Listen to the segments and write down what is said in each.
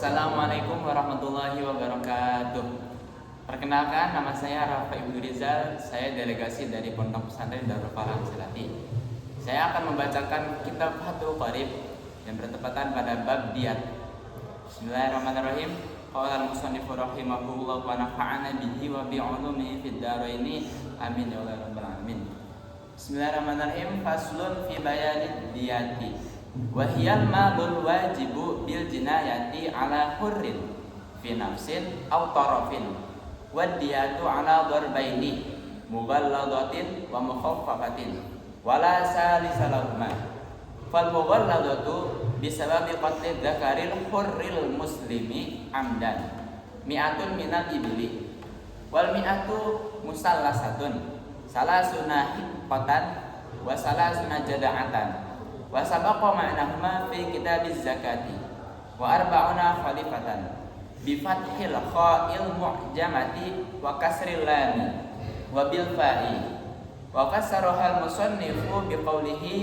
Assalamualaikum warahmatullahi wabarakatuh. Perkenalkan, nama saya Rafa Ibnu Rizal. Saya delegasi dari Pondok Pesantren Darul Falah Selati. Saya akan membacakan kitab Fathul Qarib yang bertepatan pada bab diyat. Bismillahirrahmanirrahim. Qala al-musannif rahimahullah wa nafa'ana bihi wa bi 'ulumihi fid dharaini. Amin ya rabbal alamin. Bismillahirrahmanirrahim. Faslun fi bayanid diyati. Wahiyal malul wajibu bil jinayati ala hurrin fi nafsin aw tarafin wadiyatu ala darbaini mughalladatin wa mukhaffafatin wala salisalahuma fal mughalladatu bisababi qatli dzakaril hurril muslimi amdan mi'atun minal ibli wal mi'atu musallasatun salasuna hiqqatan wa salasuna jada'atan wa sabaqa ma'nahuma fi kitabiz zakati wa arba'una khalifatan bi fathil kha'il mu'jamati wa kasril lam wa bil fa'i wa kasaraha al musannifu bi qawlihi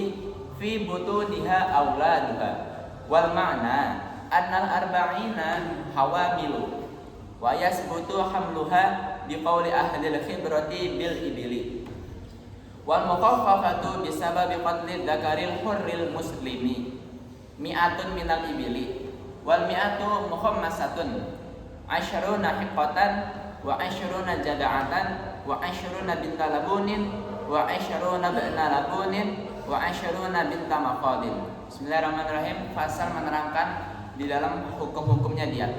fi butuniha auladuha wal ma'na annal arba'ina hawamilu wa yasbutu hamluha bi qawli ahli al khibrati bil ibli wal muqaffafatu bisababi qatli dzakaril hurril muslimi mi'atun minal ibili wal mi'atu muhammasatun asyruna hiqqatan wa asyruna jada'atan wa asyruna binta labunin wa asyruna ba'na labunin wa asyruna binta maqadin. Bismillahirrahmanirrahim. Fasal menerangkan di dalam hukum-hukumnya diyat.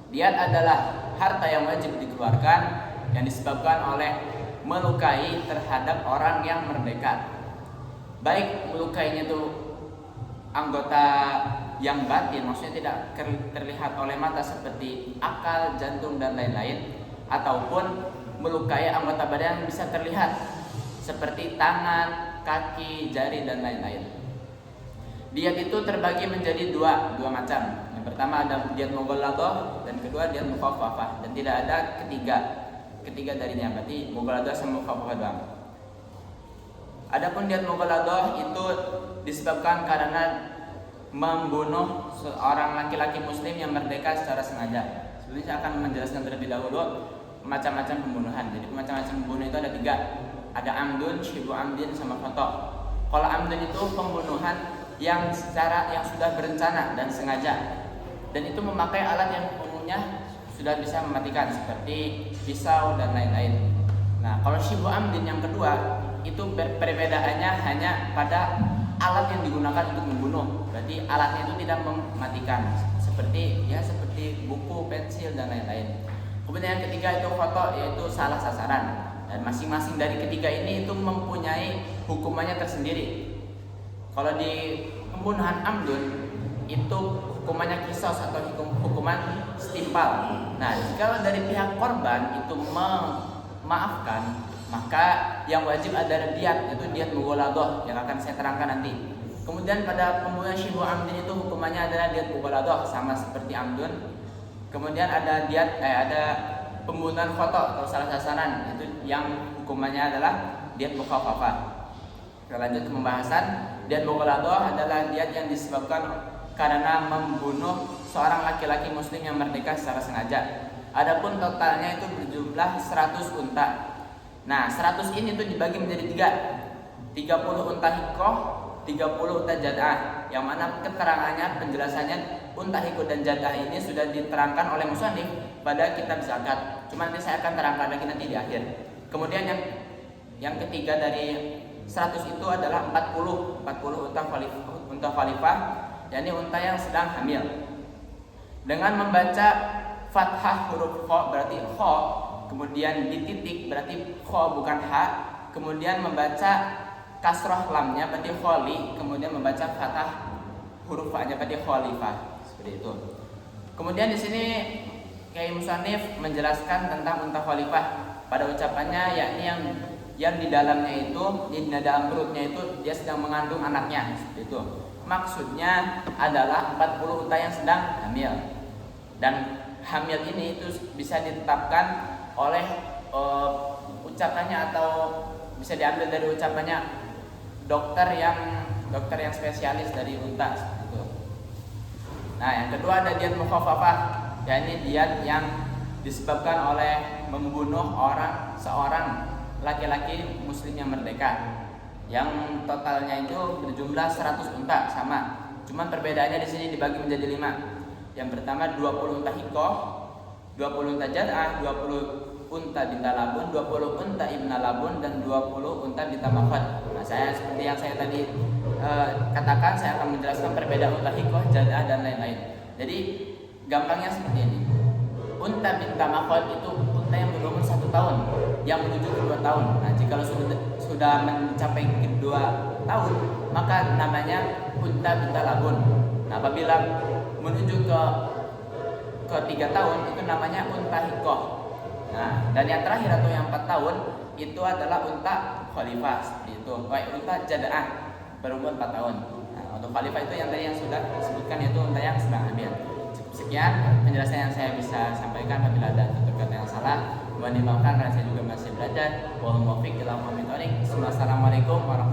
Diyat adalah harta yang wajib dikeluarkan yang disebabkan oleh melukai terhadap orang yang merdeka. Baik melukainya itu anggota yang batin, maksudnya tidak terlihat oleh mata seperti akal, jantung dan lain-lain, ataupun melukai anggota badan yang bisa terlihat seperti tangan, kaki, jari dan lain-lain. Diyat itu terbagi menjadi dua macam. Yang pertama ada diyat mughalladah dan kedua diyat mukhaffafah, dan tidak ada ketiga darinya, berarti mughaladah sama mukhaffafah doang. Adapun diyat mughaladah itu disebabkan karena membunuh seorang laki-laki muslim yang merdeka secara sengaja. Sebelumnya saya akan menjelaskan terlebih dahulu macam-macam pembunuhan. Jadi macam-macam pembunuh itu ada 3. Ada amdun, syibu amdin sama khoto'. Kalau amdun itu pembunuhan yang sudah berencana dan sengaja, dan itu memakai alat yang umumnya sudah bisa mematikan seperti pisau dan lain-lain. Nah, kalau syibu amdin yang kedua itu perbedaannya hanya pada alat yang digunakan untuk membunuh. Berarti alatnya itu tidak mematikan, seperti buku, pensil dan lain-lain. Kemudian yang ketiga itu khoto', yaitu salah sasaran. Dan masing-masing dari ketiga ini itu mempunyai hukumannya tersendiri. Kalau di pembunuhan amdun itu hukumannya kisos atau hukuman setimpal. Nah, jika dari pihak korban itu memaafkan, maka yang wajib adalah diyat, yaitu diyat mughaladah yang akan saya terangkan nanti. Kemudian pada pembunuhan syibu amdin itu hukumannya adalah diyat mughaladah sama seperti amdun. Kemudian ada ada pembunuhan khoto' atau salah sasaran, itu yang hukumannya adalah diyat mukhaffafah. Kita lanjut ke pembahasan. Diyat mughaladah adalah diyat yang disebabkan karena membunuh seorang laki-laki muslim yang merdeka secara sengaja. Adapun totalnya itu berjumlah 100 unta. Nah, 100 ini tuh dibagi menjadi 3. 30 unta hiqqah, 30 unta jad'ah. Yang mana keterangannya, penjelasannya unta hiqqah dan jad'ah ini sudah diterangkan oleh musannif pada kitab zakat. Cuma nanti saya akan terangkan lagi nanti di akhir. Kemudian yang ketiga dari 100 itu adalah 40 unta khalifah, yakni unta yang sedang hamil. Dengan membaca fathah huruf kha berarti kha, kemudian dititik berarti kha bukan ha, kemudian membaca kasrah lamnya berarti khali, kemudian membaca fathah huruf fa-nya berarti khalifah. Seperti itu. Kemudian di sini Kiai Musannif menjelaskan tentang unta khalifah pada ucapannya, yakni yang di dalamnya itu, di dalam perutnya itu dia sedang mengandung anaknya. Seperti itu. Maksudnya adalah 40 unta yang sedang hamil. Dan hamil ini itu bisa ditetapkan oleh ucapannya, atau bisa diambil dari ucapannya dokter yang spesialis dari unta. Gitu. Nah, yang kedua ada diat mukhaffafah, yakni diat yang disebabkan oleh membunuh seorang laki-laki muslim yang merdeka. Yang totalnya itu berjumlah 100 unta sama. Cuman perbedaannya di sini dibagi menjadi 5. Yang pertama 20 unta hikoh, 20 unta jad'ah, 20 unta binta labun, 20 unta ibna labun, dan 20 unta binta makhad. Nah, saya seperti yang saya tadi katakan, saya akan menjelaskan perbedaan unta hikoh, jad'ah, dan lain-lain. Jadi gampangnya seperti ini. Unta binta makhad itu unta yang berumur 1 tahun, yang menuju ke 2 tahun. Nah, jika sudah mencapai ke 2 tahun, maka namanya unta binta labun. Nah, apabila menuju ke 3 tahun, itu namanya unta hikoh. Nah, dan yang terakhir atau yang 4 tahun itu adalah unta khalifah, seperti itu. Unta jada'ah berumur 4 tahun. Nah, untuk khalifah itu yang tadi yang sudah disebutkan, yaitu unta yang sedang hamil. Cukup sekian penjelasan yang saya bisa sampaikan. Apabila ada tutur kata yang salah, mohon dimaafkan karena saya juga masih belajar. Wallahul muwaffiq ila aqwamit thoriq. Wassalamualaikum warahmatullahi wabarakatuh.